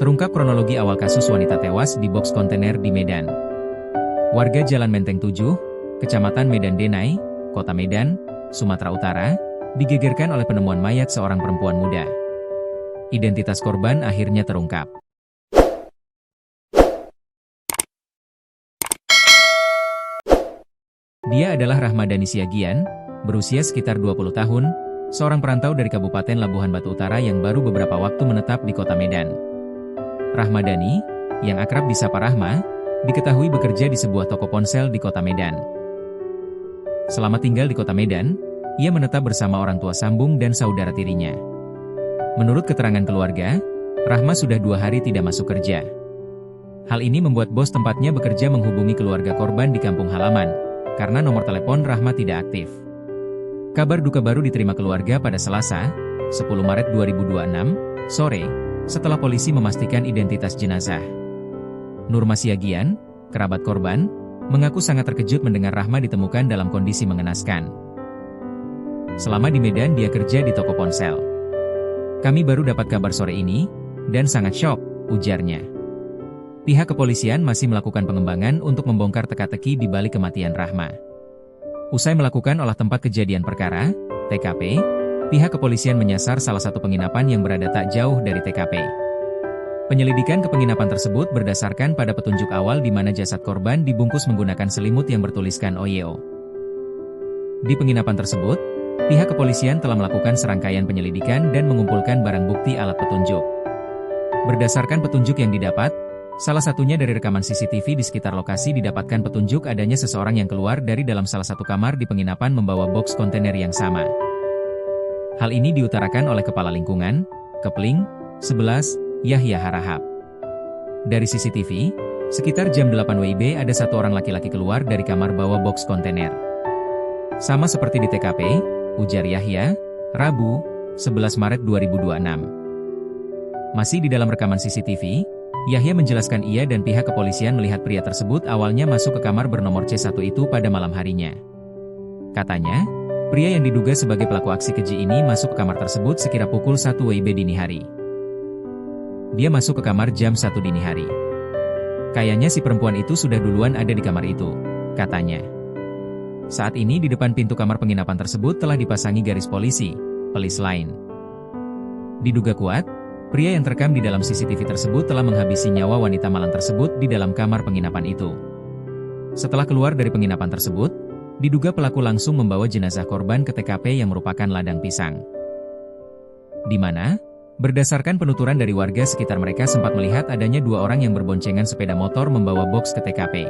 Terungkap kronologi awal kasus wanita tewas di box kontainer di Medan. Warga Jalan Menteng 7, Kecamatan Medan Denai, Kota Medan, Sumatera Utara, digegerkan oleh penemuan mayat seorang perempuan muda. Identitas korban akhirnya terungkap. Dia adalah Rahmadani Siagian, berusia sekitar 20 tahun, seorang perantau dari Kabupaten Labuhan Batu Utara yang baru beberapa waktu menetap di Kota Medan. Rahmadani, yang akrab disapa Rahma, diketahui bekerja di sebuah toko ponsel di Kota Medan. Selama tinggal di Kota Medan, ia menetap bersama orang tua sambung dan saudara tirinya. Menurut keterangan keluarga, Rahma sudah 2 hari tidak masuk kerja. Hal ini membuat bos tempatnya bekerja menghubungi keluarga korban di kampung halaman, karena nomor telepon Rahma tidak aktif. Kabar duka baru diterima keluarga pada Selasa, 10 Maret 2026, sore, setelah polisi memastikan identitas jenazah. Nurma Siagian, kerabat korban, mengaku sangat terkejut mendengar Rahma ditemukan dalam kondisi mengenaskan. Selama di Medan dia kerja di toko ponsel. Kami baru dapat kabar sore ini, dan sangat syok, ujarnya. Pihak kepolisian masih melakukan pengembangan untuk membongkar teka-teki di balik kematian Rahma. Usai melakukan olah tempat kejadian perkara, TKP, pihak kepolisian menyasar salah satu penginapan yang berada tak jauh dari TKP. Penyelidikan ke penginapan tersebut berdasarkan pada petunjuk awal di mana jasad korban dibungkus menggunakan selimut yang bertuliskan OYO. Di penginapan tersebut, pihak kepolisian telah melakukan serangkaian penyelidikan dan mengumpulkan barang bukti alat petunjuk. Berdasarkan petunjuk yang didapat, salah satunya dari rekaman CCTV di sekitar lokasi didapatkan petunjuk adanya seseorang yang keluar dari dalam salah satu kamar di penginapan membawa box kontainer yang sama. Hal ini diutarakan oleh Kepala Lingkungan, Kepling, 11, Yahya Harahap. Dari CCTV, sekitar jam 8 WIB ada satu orang laki-laki keluar dari kamar bawa box kontainer. Sama seperti di TKP, ujar Yahya, Rabu, 11 Maret 2026. Masih di dalam rekaman CCTV, Yahya menjelaskan ia dan pihak kepolisian melihat pria tersebut awalnya masuk ke kamar bernomor C1 itu pada malam harinya. Katanya, pria yang diduga sebagai pelaku aksi keji ini masuk ke kamar tersebut sekira pukul 1 WIB dini hari. Dia masuk ke kamar jam 1 dini hari. Kayaknya si perempuan itu sudah duluan ada di kamar itu, katanya. Saat ini di depan pintu kamar penginapan tersebut telah dipasangi garis polisi, polis line. Diduga kuat, pria yang terekam di dalam CCTV tersebut telah menghabisi nyawa wanita malang tersebut di dalam kamar penginapan itu. Setelah keluar dari penginapan tersebut, diduga pelaku langsung membawa jenazah korban ke TKP yang merupakan ladang pisang. Di mana, berdasarkan penuturan dari warga sekitar mereka sempat melihat adanya 2 orang yang berboncengan sepeda motor membawa box ke TKP.